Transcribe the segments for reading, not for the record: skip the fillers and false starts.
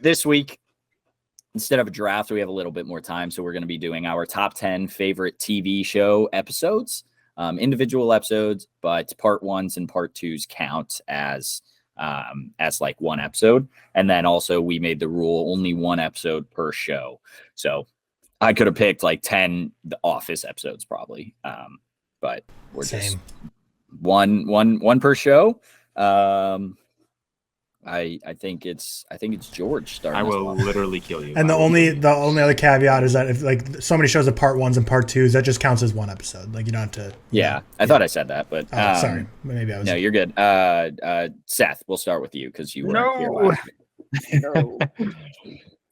this week, instead of a draft, we have a little bit more time. So we're going to be doing our top 10 favorite TV show episodes, individual episodes, but part ones and part twos count as like one episode. And then also we made the rule only one episode per show. So I could have picked like 10 The Office episodes probably. But we're just one per show. I think it's George starting. I will literally kill you. And the only other caveat is that if like somebody shows a part ones and part twos, that just counts as one episode. Like you don't have to. Yeah, I thought I said that, but sorry, maybe I was. No, you're good. Seth, we'll start with you because you weren't here last week. No.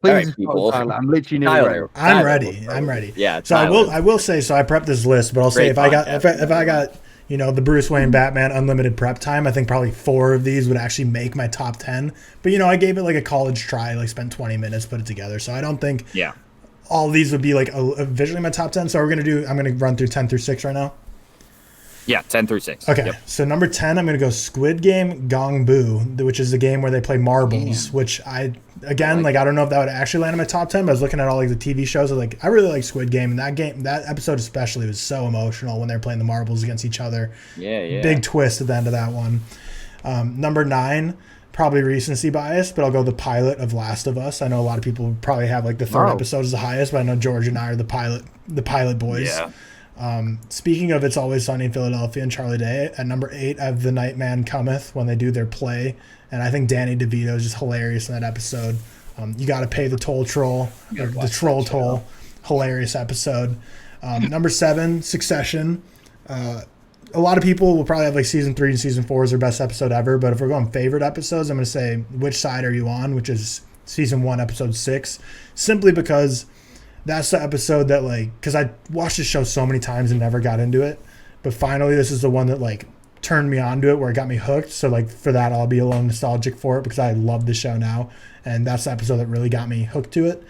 All right, people. I'm literally Tyler, I'm ready. I'm ready. Yeah. So I will say, so I prepped this list, but I'll say if I got the Bruce Wayne Batman unlimited prep time, I think probably 4 of these would actually make my top 10. But I gave it like a college try, like spent 20 minutes, put it together. So I don't think all of these would be like visually my top 10. So I'm gonna run through 10 through 6 right now. Yeah, 10 through 6. Okay, So number 10, I'm going to go Squid Game Gong Boo, which is the game where they play marbles, which I don't know if that would actually land in my top 10, but I was looking at all like the TV shows. I really like Squid Game, and that episode especially was so emotional when they're playing the marbles against each other. Yeah. Big twist at the end of that one. Number 9, probably recency bias, but I'll go the pilot of Last of Us. I know a lot of people probably have like the third episode is the highest, but I know George and I are the pilot boys. Yeah. Speaking of It's Always Sunny in Philadelphia and Charlie Day, at number 8 I have The Night Man Cometh when they do their play, and I think Danny DeVito is just hilarious in that episode. You got to pay the toll, the troll toll. Hilarious episode. Number 7, Succession. A lot of people will probably have like season 3 and season 4 is their best episode ever, but if we're going favorite episodes, I'm going to say Which Side Are You On, which is season 1 episode 6, simply because that's the episode that because I watched this show so many times and never got into it, but finally this is the one that turned me onto it, where it got me hooked. So for that, I'll be a little nostalgic for it because I love the show now, and that's the episode that really got me hooked to it.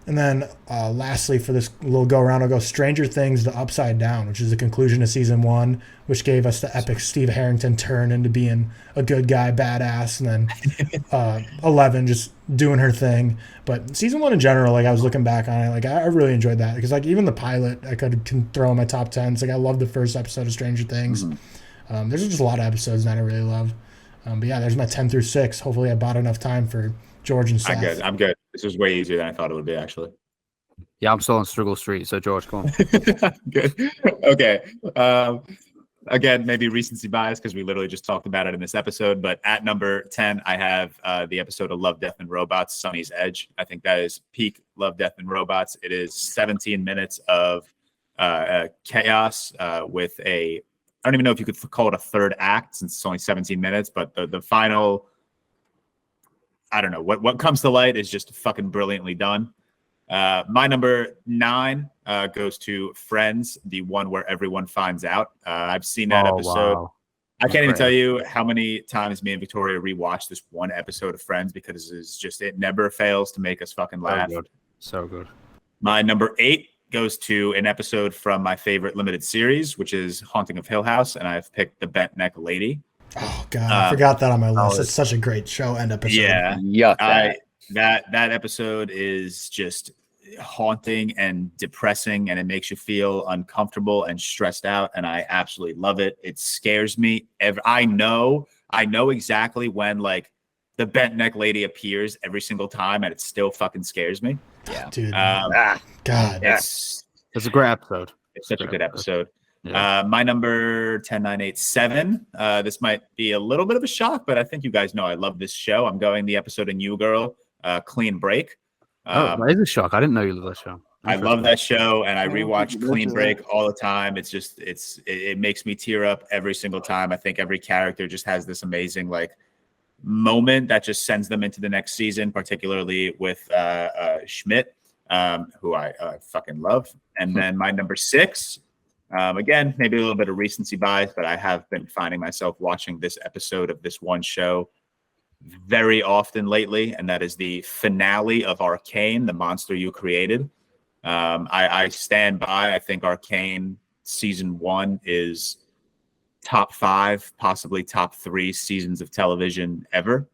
And then lastly, for this little go around, I'll go Stranger Things: The Upside Down, which is the conclusion of season 1, which gave us the epic Steve Harrington turn into being a good guy, badass, and then 11 just doing her thing. But season 1 in general, I was looking back on it, I really enjoyed that because even the pilot I can throw in my top 10s. I love the first episode of Stranger Things. Mm-hmm. There's just a lot of episodes that I really love. But yeah, there's my 10 through 6. Hopefully I bought enough time for George and Seth. I'm good. This was way easier than I thought it would be, actually. Yeah, I'm still on Struggle Street, so George, come on. Good. Okay. Again, maybe recency bias because we literally just talked about it in this episode, but at number 10, I have the episode of Love, Death, and Robots, Sonny's Edge. I think that is peak Love, Death, and Robots. It is 17 minutes of chaos with I don't even know if you could call it a third act since it's only 17 minutes, but the final, I don't know, what comes to light is just fucking brilliantly done. My number 9 goes to Friends, the one where everyone finds out. I've seen that episode. Wow. I can't even tell you how many times me and Victoria rewatched this one episode of Friends because it never fails to make us fucking laugh. So good. My number 8 goes to an episode from my favorite limited series, which is Haunting of Hill House, and I've picked The Bent Neck Lady. Oh God, I forgot that on my list. It's such a great show and episode. Yeah, that episode is just haunting and depressing, and it makes you feel uncomfortable and stressed out, and I absolutely love it. It scares me. I know exactly when the Bent Neck Lady appears every single time, and it still fucking scares me. Yeah, dude. God, it's a great episode. It's such a good episode. Yeah. My number 10987. This might be a little bit of a shock, but I think you guys know I love this show. I'm going the episode of New Girl, Clean Break. That is a shock. I didn't know you loved that show. I love that show, and I rewatch Clean Break all the time. It's just it makes me tear up every single time. I think every character just has this amazing moment that just sends them into the next season, particularly with Schmidt, who I fucking love. And then my number 6. Again, maybe a little bit of recency bias, but I have been finding myself watching this episode of this one show very often lately, and that is the finale of Arcane, The Monster You Created. I stand by. I think Arcane season 1 is top 5, possibly top 3 seasons of television ever.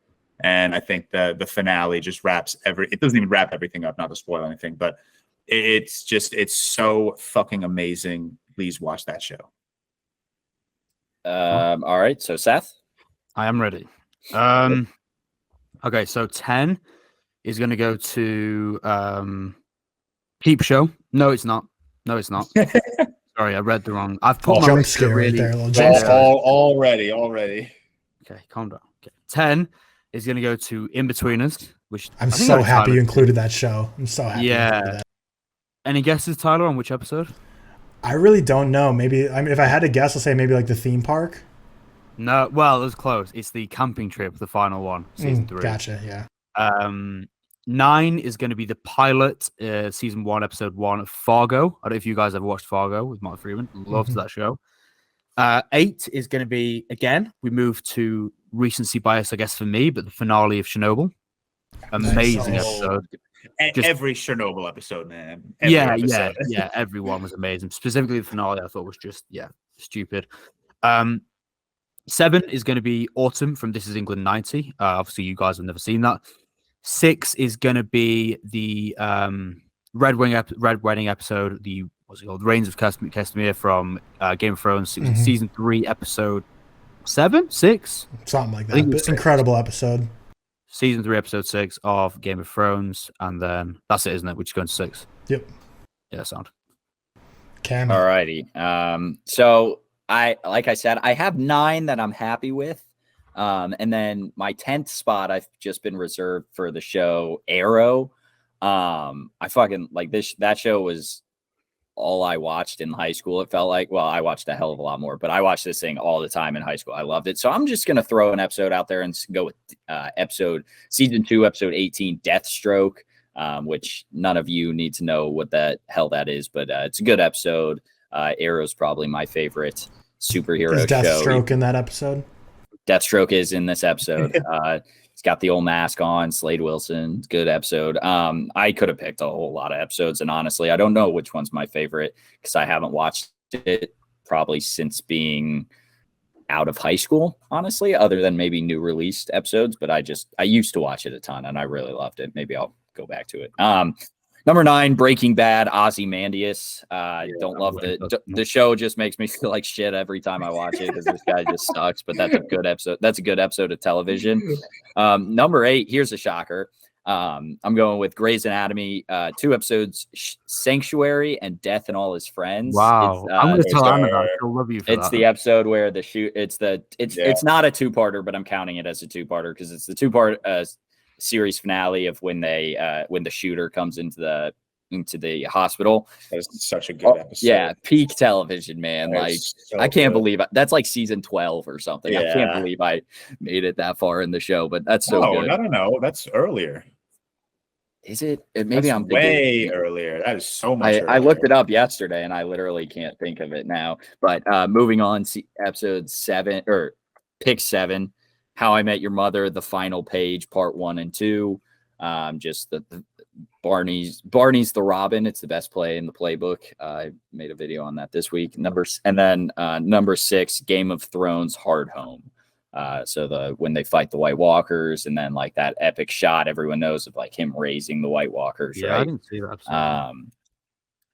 And I think the finale just it doesn't even wrap everything up, not to spoil anything, but it's so fucking amazing. Please watch that show. All right. So Seth, I am ready. Okay, so 10 is going to go to Peep Show. No, it's not. Sorry, I read the wrong. I've put my jump list scare really. right there. A little jump scare. Already. Okay, calm down. Okay. 10 is going to go to In-Betweeners, which I'm so happy you included that show. I'm so happy. Yeah. Any guesses, Tyler, on which episode? I really don't know. Maybe if I had to guess, I'll say maybe like the theme park. No, well, it was close. It's the camping trip, the final one, season 3. Gotcha. Yeah. 9 is going to be the pilot, season 1, episode 1 of Fargo. I don't know if you guys ever watched Fargo with Mark Freeman. Loves that show. 8 is going to be, again, we move to recency bias, I guess, for me, but the finale of Chernobyl. Amazing episode. Every Chernobyl episode, man. Yeah. Everyone was amazing. Specifically, the finale, I thought was just, stupid. 7 is going to be Autumn from This Is England 90. Obviously, you guys have never seen that. 6 is going to be the Red Wedding episode. What's it called? Reigns of Castamere from Game of Thrones, season 3, episode 7, 6, something like that. But incredible episode. Season 3, episode 6 of Game of Thrones, and then that's it, isn't it? We're just going to 6. Yep. Yeah, sound. Cam. All righty. So like I said, I have 9 that I'm happy with. And then my 10th spot, I've just been reserved for the show Arrow. I fucking like this. That show was all I watched in high school. It felt like, well, I watched a hell of a lot more, but I watched this thing all the time in high school. I loved it. So I'm just going to throw an episode out there and go with season 2, episode 18, Deathstroke, which none of you need to know what the hell that is, but it's a good episode. Arrow's probably my favorite superhero show. Is Deathstroke show. in that episode? Deathstroke is in this episode. He's got the old mask on. Slade Wilson, good episode. I could have picked a whole lot of episodes, and honestly, I don't know which one's my favorite because I haven't watched it probably since being out of high school, honestly, other than maybe new released episodes. But I used to watch it a ton, and I really loved it. Maybe I'll go back to it. Number 9, Breaking Bad, Ozymandias. Don't love the show. Just makes me feel like shit every time I watch it because this guy just sucks. But that's a good episode. That's a good episode of television. Number 8. Here's a shocker. I'm going with Grey's Anatomy. 2 episodes: Sanctuary and Death and All His Friends. Wow, I'm going to tell Anna that. She'll love you for it's that. the episode where it's not a 2-parter, but I'm counting it as a 2-parter because it's the 2-part series finale of when the shooter comes into the hospital. That's such a good episode. Yeah, peak television, man. I can't believe that's like season 12 or something. Yeah. I can't believe I made it that far in the show, but that's so good. No, that's earlier. Is it? Maybe I'm way earlier. That is so much earlier. I looked it up yesterday and I literally can't think of it now. But moving on, episode 7 or pick 7. How I Met Your Mother, The Final Page, part 1 and 2. Just the Barney's the Robin. It's the best play in the playbook. I made a video on that this week. Number 6, Game of Thrones, Hard Home. So when they fight the White Walkers, and then like that epic shot everyone knows of like him raising the White Walkers. Yeah, right? I didn't see that.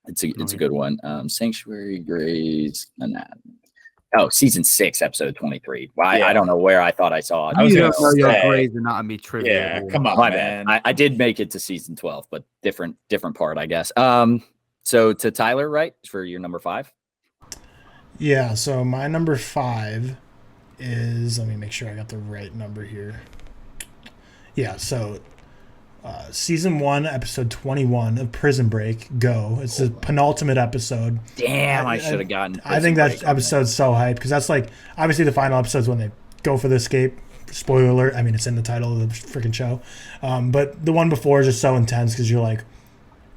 It's a good one. Sanctuary, Grey's Anatomy. Oh, season 6, episode 23. Well, I don't know where I thought I saw it. I was You gonna don't know your say- Grey's Anatomy trivia. Yeah, come on, My man. bad. I did make it to season 12, but different part, I guess. So to Tyler, right, for your number 5. Yeah. So my number 5 is. Let me make sure I got the right number here. Yeah. So. Season 1, episode 21 of Prison Break. Go. It's the penultimate episode. Damn, I should have gotten. I think that episode's so hyped because that's like obviously the final episode's when they go for the escape. Spoiler alert. I mean, it's in the title of the freaking show. But the one before is just so intense because you're like,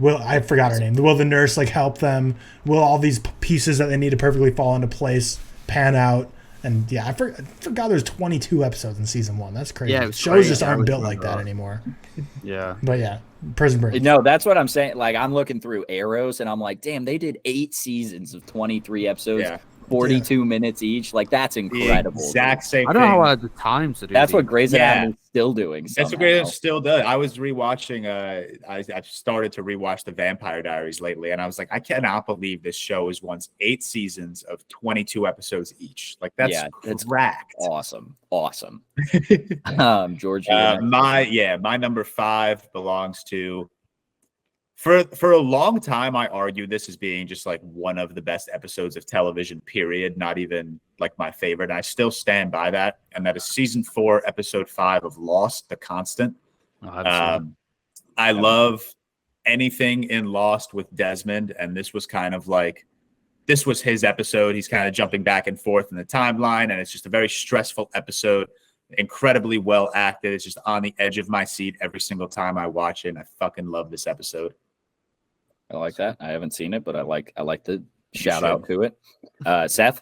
I forgot her name. Will the nurse like help them? Will all these pieces that they need to perfectly fall into place pan out? And yeah, I forgot there's 22 episodes in season 1. That's crazy. Yeah, shows crazy. just I aren't always built like remember that that. anymore. Yeah. But yeah, Prison Break. No, that's what I'm saying. Like I'm looking through Arrows, and I'm like, damn, they did 8 seasons of 23 episodes. Yeah. 42 minutes each. Like, that's incredible. Exact same I don't know thing. how I had the time to do. That's what these. Grey's Anatomy is still doing. That's what somehow. Grey's Anatomy still does. I was rewatching. I've started to rewatch the Vampire Diaries lately, and I was like, I cannot believe this show is once 8 seasons of 22 episodes each. Like, that's cracked. Awesome. George, my number 5 belongs to. For a long time, I argued this as being just like one of the best episodes of television, period. Not even like my favorite. And I still stand by that. And that is season 4, episode 5 of Lost, The Constant. I love anything in Lost with Desmond. And this was kind of like, this was his episode. He's kind of jumping back and forth in the timeline. And it's just a very stressful episode. Incredibly well acted. It's just on the edge of my seat every single time I watch it. And I fucking love this episode. I like that. I haven't seen it, but I like the shout out to it. Seth?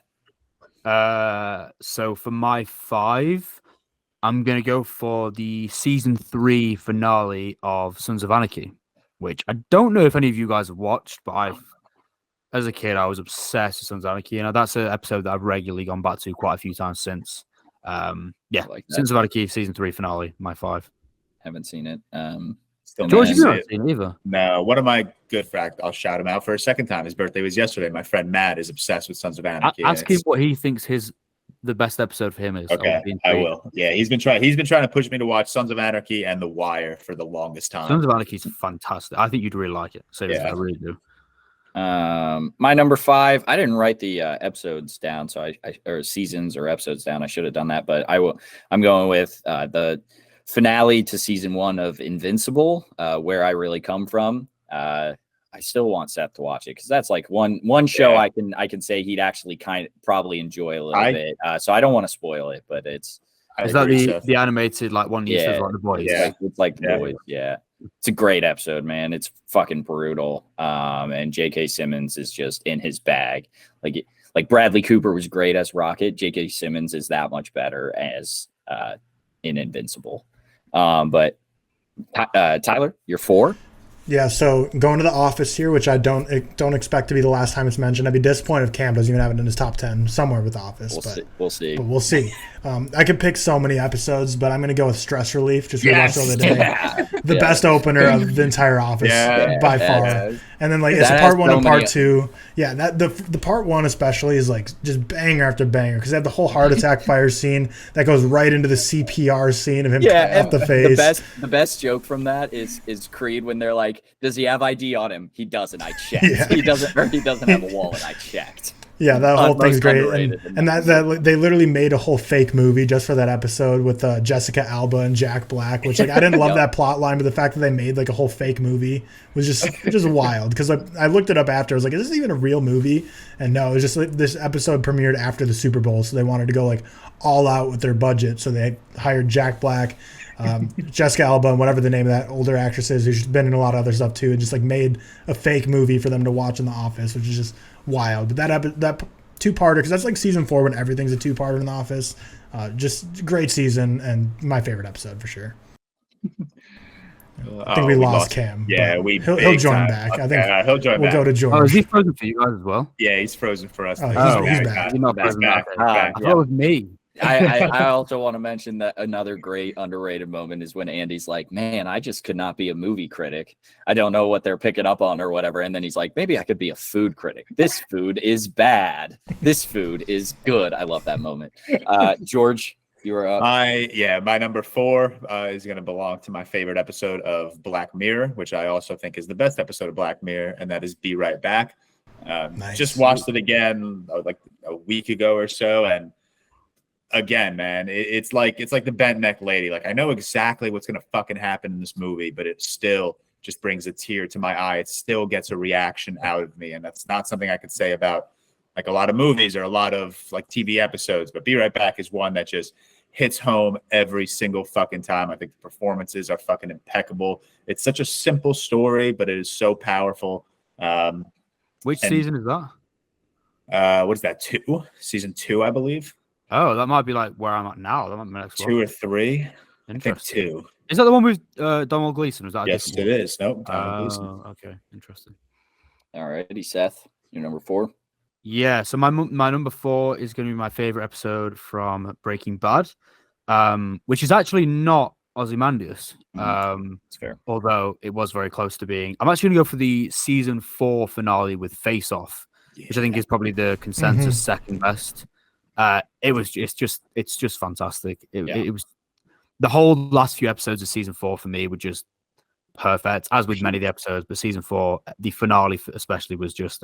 So for my 5, I'm gonna go for the season 3 finale of Sons of Anarchy, which I don't know if any of you guys have watched, but as a kid, I was obsessed with Sons of Anarchy, and that's an episode that I've regularly gone back to quite a few times since. Sons of Anarchy season 3 finale, my 5. Haven't seen it. George, you've not seen it either. No, one of my good friends, I'll shout him out for a second time. His birthday was yesterday. My friend Matt is obsessed with Sons of Anarchy. Ask him what he thinks the best episode for him is. Okay, I will. Yeah, he's been trying to push me to watch Sons of Anarchy and The Wire for the longest time. Sons of Anarchy is fantastic. I think you'd really like it. So I really do. My number 5, I didn't write the episodes down, so I or seasons or episodes down. I should have done that, but I'm going with the finale to season 1 of Invincible, Where I Really Come From. I still want Seth to watch it because that's like one show I can say he'd actually probably enjoy a little bit. So I don't want to spoil it, but is that the animated like one you said like The Boys? Yeah, it's like The Boys. Yeah, it's a great episode, man. It's fucking brutal. And J.K. Simmons is just in his bag. Like Bradley Cooper was great as Rocket. J.K. Simmons is that much better as in Invincible. But Tyler, you're 4. Yeah, so going to The Office here, which I don't expect to be the last time it's mentioned. I'd be disappointed if Cam doesn't even have it in his top 10 somewhere with The Office. We'll see. But we'll see. I could pick so many episodes, but I'm going to go with Stress Relief just for the rest of the day. The best opener of the entire Office by far. And then it's a part 1 and part 2. Yeah, the part 1 especially is like just banger after banger because they have the whole heart attack fire scene that goes right into the CPR scene of him cutting off the face. The best joke from that is Creed when they're like, "Does he have ID on him?" He doesn't. I checked. Yeah. He doesn't have a wallet. I checked. Yeah, that whole thing's great. And that they literally made a whole fake movie just for that episode with Jessica Alba and Jack Black, which I didn't love that plot line, but the fact that they made like a whole fake movie was just wild. Because I looked it up after. I was like, is this even a real movie? And no, it was just this episode premiered after the Super Bowl, so they wanted to go like all out with their budget. So they hired Jack Black, Jessica Alba, and whatever the name of that older actress is, who's been in a lot of other stuff too, and just like made a fake movie for them to watch in The Office, which is just wild. But that 2-parter, because that's like season 4 when everything's a 2-parter in The Office. Just great season and my favorite episode for sure. I think we lost Cam. Yeah, he'll join back. I think he'll join we'll back. go to George. Oh, is he frozen for you guys as well? Yeah, he's frozen for us. He's back. He's not frozen back. back. I thought it was me. I also want to mention that another great underrated moment is when Andy's like, "Man, I just could not be a movie critic. I don't know what they're picking up on or whatever." And then he's like, "Maybe I could be a food critic. This food is bad. This food is good." I love that moment. George, you are up. My number 4 is going to belong to my favorite episode of Black Mirror, which I also think is the best episode of Black Mirror, and that is Be Right Back. Nice. Just watched it again like a week ago or so, and again, man, it's like the bent neck lady. Like, I know exactly what's gonna fucking happen in this movie, but it still just brings a tear to my eye. It still gets a reaction out of me, and that's not something I could say about like a lot of movies or a lot of like TV episodes. But Be Right Back is one that just hits home every single fucking time. I think the performances are fucking impeccable. It's such a simple story, but it is so powerful. Which season is that? What is that? 2? Season 2, I believe. Oh, that might be like where I'm at now. That might be my next 2 or 3. I think 2. Is that the one with Donald Gleason? Was that? Yes, it is. Nope. Donald Gleason. Okay, interesting. All righty, Seth, you're number 4. Yeah, so my number 4 is going to be my favorite episode from Breaking Bad, which is actually not Ozymandias. It's fair. Although it was very close to being. I'm actually going to go for the season 4 finale with Face Off, which I think is probably the consensus second best. It's just fantastic. It was the whole last few episodes of season 4 for me were just perfect, as with many of the episodes. But season 4, the finale especially, was just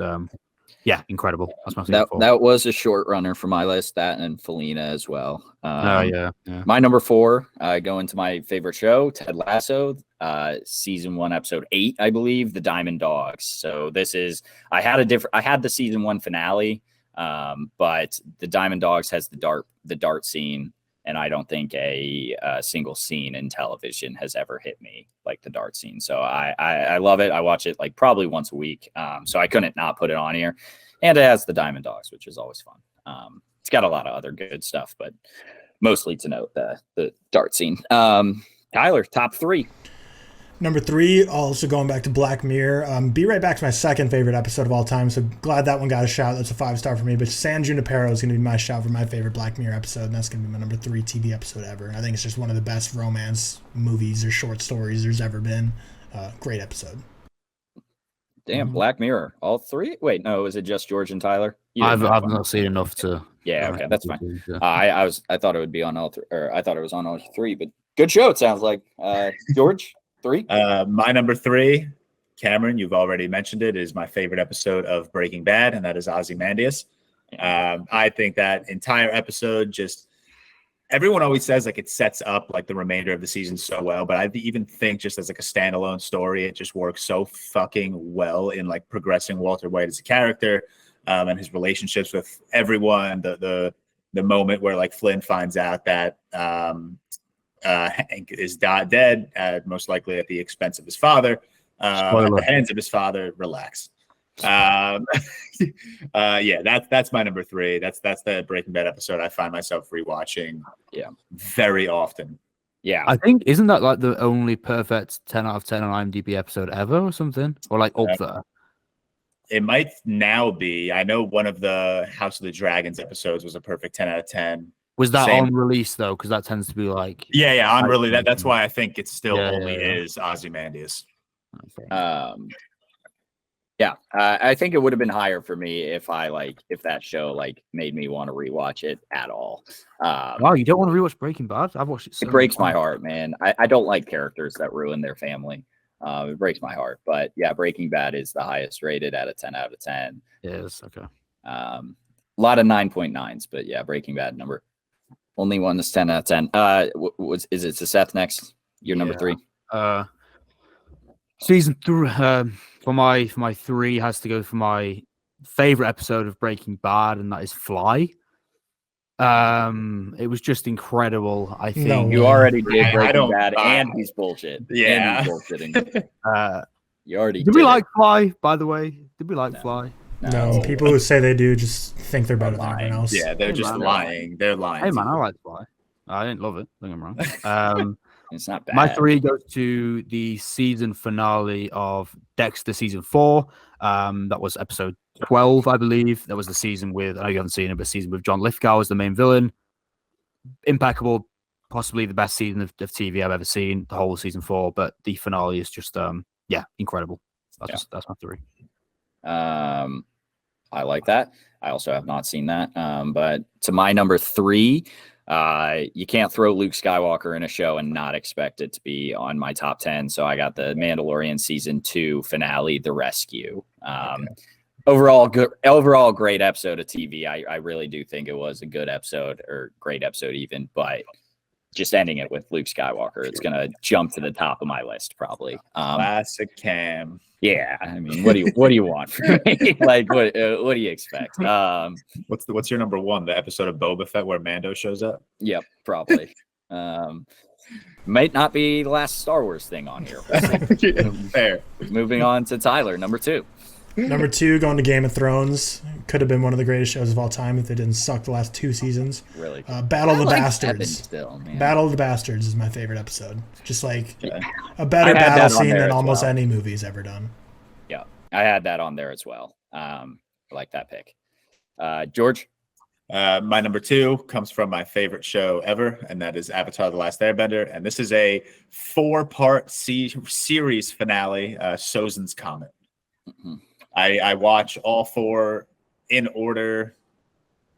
incredible. That's my season 4. That was a short runner for my list. That and Felina as well. Yeah. My number 4, going to my favorite show, Ted Lasso, season 1, episode 8, I believe, The Diamond Dogs. So this is I had the season 1 finale, but The Diamond Dogs has the dart scene. And I don't think a single scene in television has ever hit me like the dart scene. So I love it. I watch it like probably once a week. So I couldn't not put it on here. And it has the Diamond Dogs, which is always fun. It's got a lot of other good stuff, but mostly to note the dart scene. Tyler, top 3. Number 3, also going back to Black Mirror. Be Right Back's my second favorite episode of all time, so glad that one got a shout. That's a 5-star for me. But San Junipero is going to be my shout for my favorite Black Mirror episode, and that's going to be my number 3 TV episode ever. I think it's just one of the best romance movies or short stories there's ever been. Great episode. Damn, Black Mirror, all 3? Wait, no, is it just George and Tyler? I've not seen enough to. Yeah, okay, that's fine. I thought it would be on all 3, or I thought it was on all 3, but good show. It sounds like George. 3? My number 3, Cameron, you've already mentioned it, is my favorite episode of Breaking Bad, and that is Ozymandias. I think that entire episode, just everyone always says like it sets up like the remainder of the season so well, but I even think just as like a standalone story, it just works so fucking well in like progressing Walter White as a character, and his relationships with everyone. The moment where like Flynn finds out that Hank is dead, most likely at the expense of his father, at the hands of his father. Relax. That's my number 3. That's the Breaking Bad episode I find myself rewatching very often. I think, isn't that like the only perfect 10 out of 10 on IMDb episode ever or something, or like up there? It might now be. I know one of the House of the Dragons episodes was a perfect 10 out of 10. Was that on release though? Because that tends to be like on release. That's why I think it still only is Ozymandias. I think it would have been higher for me if that show like made me want to rewatch it at all. Wow, you don't want to rewatch Breaking Bad? I've watched it. It breaks my heart, man. I don't like characters that ruin their family. It breaks my heart. But yeah, Breaking Bad is the highest rated at a 10 out of 10. Yes, okay. A lot of 9.9s, but yeah, Breaking Bad number. Only one that's 10 out of 10. Is it to Seth next? Your number 3? Season 3 for my 3 has to go for my favorite episode of Breaking Bad, and that is Fly. It was just incredible. I think you already did Breaking Bad, and he's bullshit. Yeah, and he's bullshitting. You already did. We like Fly, by the way? Did we like Fly? No, people who say they do just think they're better than everyone else. Yeah, they're just lying. They're lying. Hey man, I like Fly. I didn't love it. Don't get me wrong. It's not bad. My 3 goes to the season finale of Dexter season 4. That was episode 12, I believe. That was the season with, I know you haven't seen it, but season with John Lithgow as the main villain. Impeccable, possibly the best season of TV I've ever seen, the whole season 4. But the finale is just, incredible. That's my 3. I like that. I also have not seen that. But to my number 3, you can't throw Luke Skywalker in a show and not expect it to be on my top 10. So I got the Mandalorian season 2 finale, The Rescue. Overall great episode of TV. I really do think it was a good episode, or great episode even, but just ending it with Luke Skywalker, it's going to jump to the top of my list probably. Classic Cam. Yeah, I mean, what do you want from me? Like, what do you expect? What's your number 1? The episode of Boba Fett where Mando shows up? Yep, probably. Might not be the last Star Wars thing on here. Fair. Moving on to Tyler, number 2. Number 2, going to Game of Thrones. Could have been one of the greatest shows of all time if they didn't suck the last 2 seasons. Really? Battle of the Bastards. Still, man. Battle of the Bastards is my favorite episode. Just like a better battle scene than almost any movie's ever done. Yeah, I had that on there as well. I like that pick. George. My number 2 comes from my favorite show ever, and that is Avatar: The Last Airbender. And this is a 4-part series finale, Sozin's Comet. Mm-hmm. I watch all 4 in order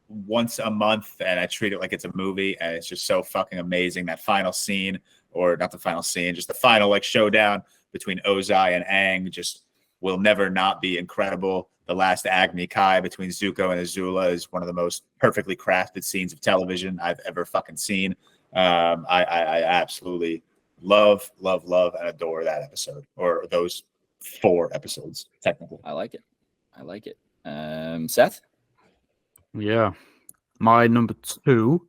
once a month, and I treat it like it's a movie, and it's just so fucking amazing. That final scene, or not the final scene, just the final like showdown between Ozai and Aang just will never not be incredible. The last Agni Kai between Zuko and Azula is one of the most perfectly crafted scenes of television I've ever fucking seen. I absolutely love, and adore that episode, or those 4 episodes, technically. I like it. Seth? Yeah. My number 2.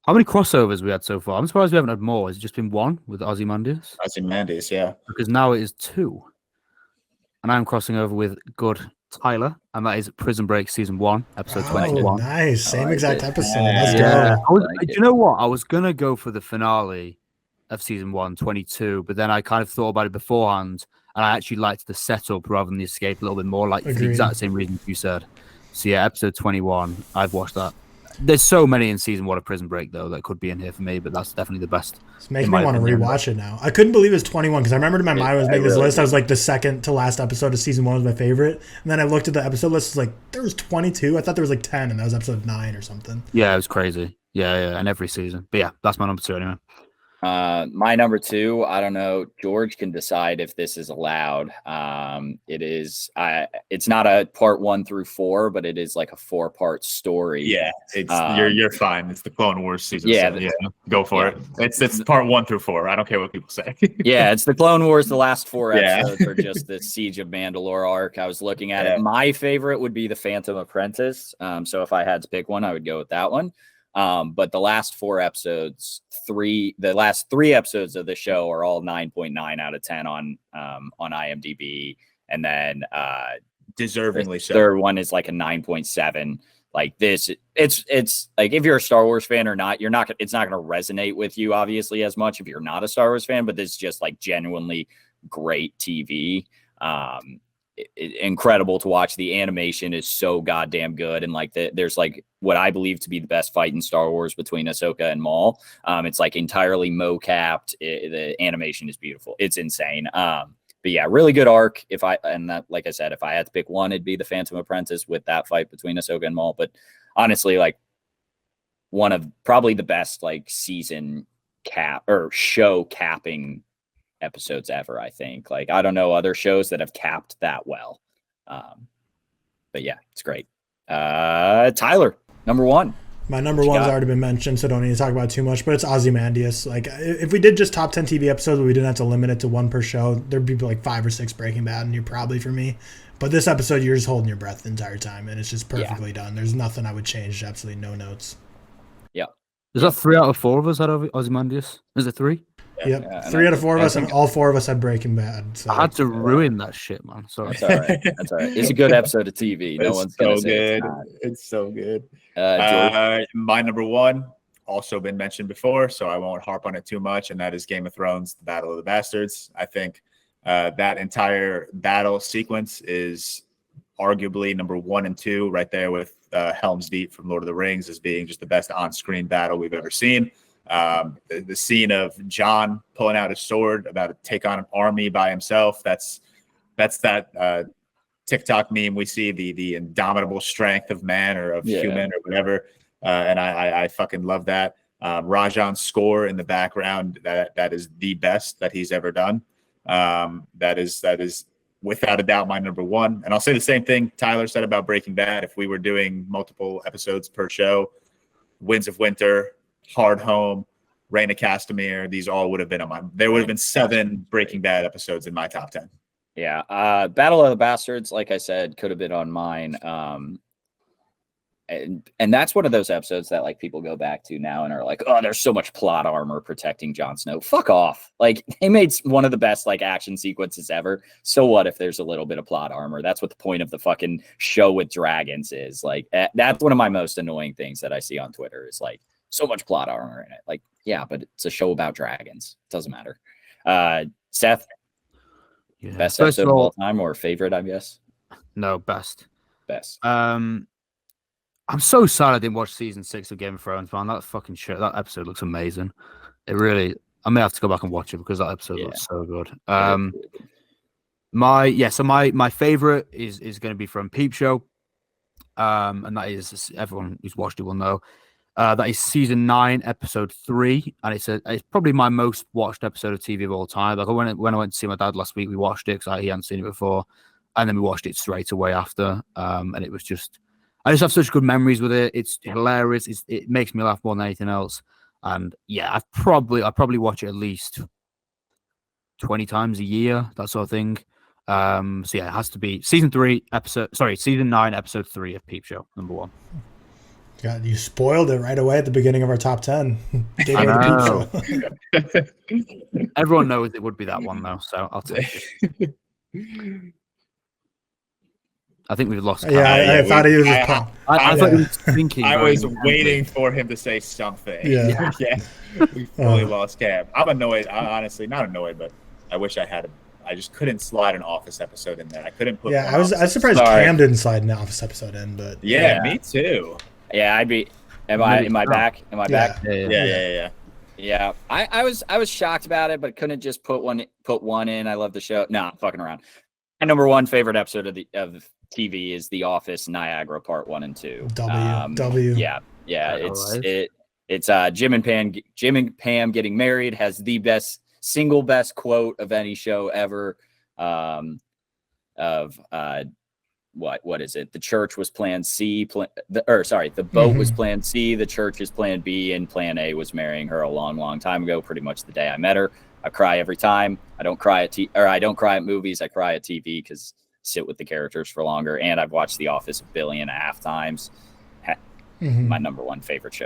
How many crossovers we had so far? I'm surprised we haven't had more. Has it just been 1 with Ozymandias? Ozymandias, yeah. Because now it is 2. And I'm crossing over with good Tyler, and that is Prison Break Season 1, Episode 21. Nice. Same like exact it. episode. Yeah. Let's Yeah. go. Do you know what? I was going to go for the finale of Season 1, 22, but then I kind of thought about it beforehand, and I actually liked the setup rather than the escape a little bit more, like for the Agreed. exact same reason you said. So yeah, Episode 21, I've watched that. There's so many in Season 1 of Prison Break, though, that could be in here for me, but that's definitely the best. It's making me want to rewatch it now. I couldn't believe it was 21 because I remembered in my mind when I was making this list, I was like, the second to last episode of Season 1 was my favorite. And then I looked at the episode list, it was like, there was 22. I thought there was like 10, and that was episode 9 or something. Yeah, it was crazy. Yeah, and every season. But yeah, that's my number 2 anyway. My number 2, I don't know. George can decide if this is allowed. It is. It's not a part 1 through 4, but it is like a 4-part story. Yeah, it's you're fine. It's the Clone Wars season. Yeah, 7. Go for it. It's part 1 through 4. I don't care what people say. Yeah, it's the Clone Wars. The last 4 Yeah. episodes are just the Siege of Mandalore arc. I was looking at it. My favorite would be the Phantom Apprentice. So if I had to pick one, I would go with that one. But the last 4 episodes, the last 3 episodes of the show are all 9.9 out of 10 on IMDb, and then Deservingly the so. third one is like a 9.7. Like this, it's like if you're a Star Wars fan or not, it's not going to resonate with you obviously as much if you're not a Star Wars fan. But this is just like genuinely great TV. Incredible to watch. The animation is so goddamn good, and like there's like what I believe to be the best fight in Star Wars between Ahsoka and Maul. It's like entirely mo-capped. The animation is beautiful. It's insane. But yeah, really good arc. Like I said, if I had to pick one, it'd be the Phantom Apprentice with that fight between Ahsoka and Maul. But honestly, like one of probably the best like season cap or show capping episodes ever. I think. Like I don't know other shows that have capped that well. But yeah, it's great. Tyler, number 1. My number 1's already been mentioned, so don't need to talk about it too much, but it's Ozymandias. Like, if we did just top 10 TV episodes, we didn't have to limit it to 1 per show, there'd be like 5 or 6 Breaking Bad, and you're probably for me. But this episode, you're just holding your breath the entire time, and it's just perfectly done. There's nothing I would change, absolutely no notes. Yeah. Is that 3 out of 4 of us had Ozymandias? Is it 3? Yep. Yeah, 3 out of 4 of us, and all 4 of us had Breaking Bad. So. I had to ruin that shit, man. Sorry. That's all right. That's all right. It's a good episode of TV. No one's so gonna say good. It's so good. George? My number 1, also been mentioned before, so I won't harp on it too much, and that is Game of Thrones: The Battle of the Bastards. I think that entire battle sequence is arguably number 1 and 2, right there with Helm's Deep from Lord of the Rings as being just the best on-screen battle we've ever seen. The scene of Jon pulling out his sword about to take on an army by himself. That's that TikTok meme we see, the indomitable strength of man or of human or whatever. And I fucking love that. Rajan's score in the background, that is the best that he's ever done. That is without a doubt my number 1. And I'll say the same thing Tyler said about Breaking Bad. If we were doing multiple episodes per show, Winds of Winter, Hard Home, Reign of Castamere, these all would have been on my. There would have been 7 Breaking Bad episodes in my top 10. Yeah, Battle of the Bastards, like I said, could have been on mine. And that's one of those episodes that like people go back to now and are like, oh, there's so much plot armor protecting Jon Snow. Fuck off. Like they made one of the best like action sequences ever. So what if there's a little bit of plot armor? That's what the point of the fucking show with dragons is. Like that's one of my most annoying things that I see on Twitter is like so much plot armor in it. Like, yeah, but it's a show about dragons. It doesn't matter. Seth, best episode of all time or favorite, I guess? No, best. Best. I'm so sad I didn't watch season 6 of Game of Thrones, man. That fucking shit. That episode looks amazing. It really. I may have to go back and watch it because that episode looks so good. My favorite is going to be from Peep Show, and that is, everyone who's watched it will know, that is season 9, episode 3, and it's probably my most watched episode of TV of all time. Like when I went to see my dad last week, we watched it because he hadn't seen it before, and then we watched it straight away after, and it was just. I just have such good memories with it. It's hilarious. It makes me laugh more than anything else. And yeah, I probably watch it at least 20 times a year, that sort of thing. So yeah, it has to be season 9, episode 3 of Peep Show, number 1. God, you spoiled it right away at the beginning of our top 10. I know. Everyone knows it would be that one though, so I'll take it. I think we've lost. I thought he was just pumped. I thought he was thinking. I was waiting for him to say something. Yeah. We fully lost Cam. I'm annoyed. I'm honestly not annoyed, but I wish I had. I just couldn't slide an Office episode in there. I couldn't put. Yeah, I was surprised Cam didn't slide an Office episode in, but yeah, me too. Yeah, I'd be. Am I back? Am I back? Yeah. I was shocked about it, but couldn't just put one in. I love the show. No, I'm fucking around. My number 1 favorite episode of TV is The Office Niagara Part 1 and 2. W. Yeah. It's Jim and Pam getting married, has the single best quote of any show ever. What is it? The church was plan C, the boat was plan C, the church is plan B, and plan A was marrying her a long, long time ago, pretty much the day I met her. I cry every time. I don't cry at movies. I cry at TV because sit with the characters for longer. And I've watched The Office 1.5 billion times. My number 1 favorite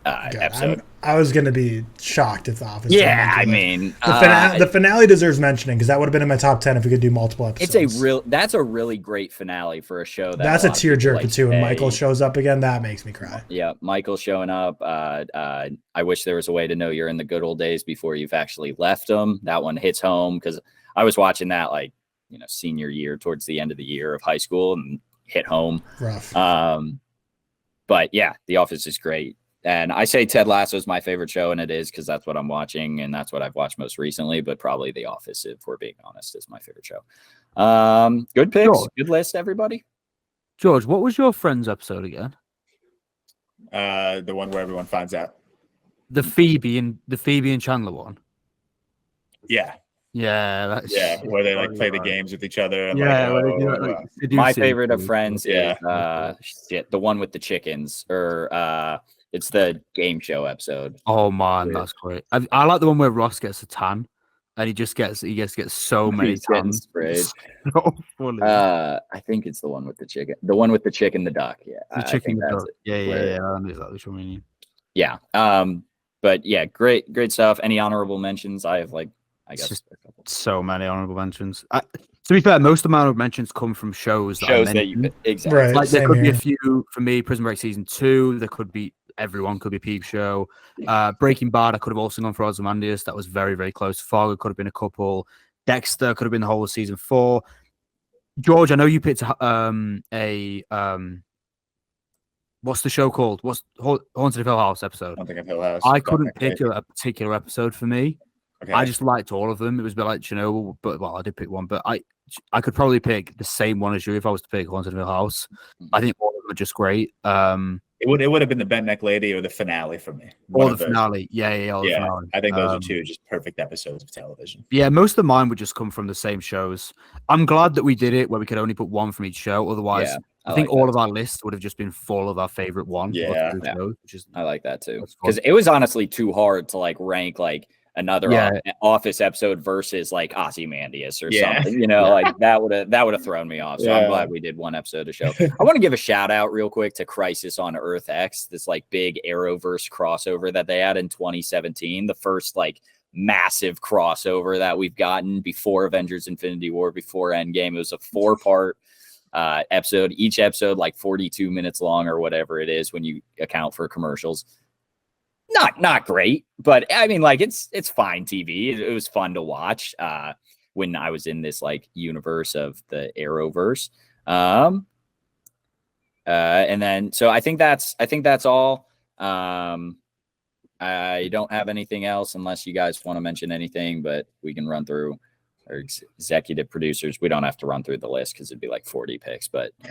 episode. I was going to be shocked if The Office. Yeah, I mean, the finale deserves mentioning because that would have been in my top 10 if we could do multiple episodes. That's a really great finale for a show. That's a tearjerker too. When Michael shows up again, that makes me cry. Yeah, Michael showing up. I wish there was a way to know you're in the good old days before you've actually left them. That one hits home because I was watching that senior year towards the end of the year of high school and hit home. Rough. But yeah, The Office is great. And I say Ted Lasso is my favorite show, and it is because that's what I'm watching and that's what I've watched most recently, but probably The Office, if we're being honest, is my favorite show. Good picks. George. Good list, everybody. George, what was your Friends episode again? The one where everyone finds out. The Phoebe and Chandler one. Yeah. Yeah, where they play the games with each other. And my favorite of Friends is the one with the chickens, or it's the game show episode. Oh man, that's great. I like the one where Ross gets a tan, and he gets so many tans. So funny. I think it's the one with the chicken, the duck. Yeah, the chicken, the duck. Yeah. I know exactly what you mean. Yeah. But yeah, great stuff. Any honorable mentions? I have I guess just so many honorable mentions. To be fair, most of my honorable mentions come from shows that you exactly. Right, there could be a few for me. Prison Break season 2. There could be everyone. Could be Peep Show. Breaking Bad. I could have also gone for Ozymandias. That was very, very close. Fargo could have been a couple. Dexter could have been the whole of season 4. George, I know you picked what's the show called? What's Haunted Hill House episode? Haunted Hill House. I couldn't pick a particular episode for me. Okay. I just liked all of them. It was a bit like Chernobyl, but I did pick one. But I could probably pick the same one as you if I was to pick Haunted Hill House. I think all of them are just great. It would have been the Bent Neck Lady or the finale for me. Or the finale. Yeah. The finale. I think those are two just perfect episodes of television. Yeah, most of mine would just come from the same shows. I'm glad that we did it where we could only put one from each show. Otherwise, I think all of our lists would have just been full of our favorite one. Yeah. I like that too. Because it was honestly too hard to rank another Office episode versus Ozymandias or something, that would have thrown me off. So I'm glad we did one episode of show. I want to give a shout out real quick to Crisis on Earth X, this big Arrowverse crossover that they had in 2017, the first massive crossover that we've gotten before Avengers Infinity War, before Endgame. It was a 4-part episode, each episode 42 minutes long or whatever it is when you account for commercials. Not great, but I mean, it's fine TV. It was fun to watch when I was in this universe of the Arrowverse. And then, so I think that's all. I don't have anything else unless you guys want to mention anything, but we can run through our executive producers. We don't have to run through the list because it'd be like 40 picks, but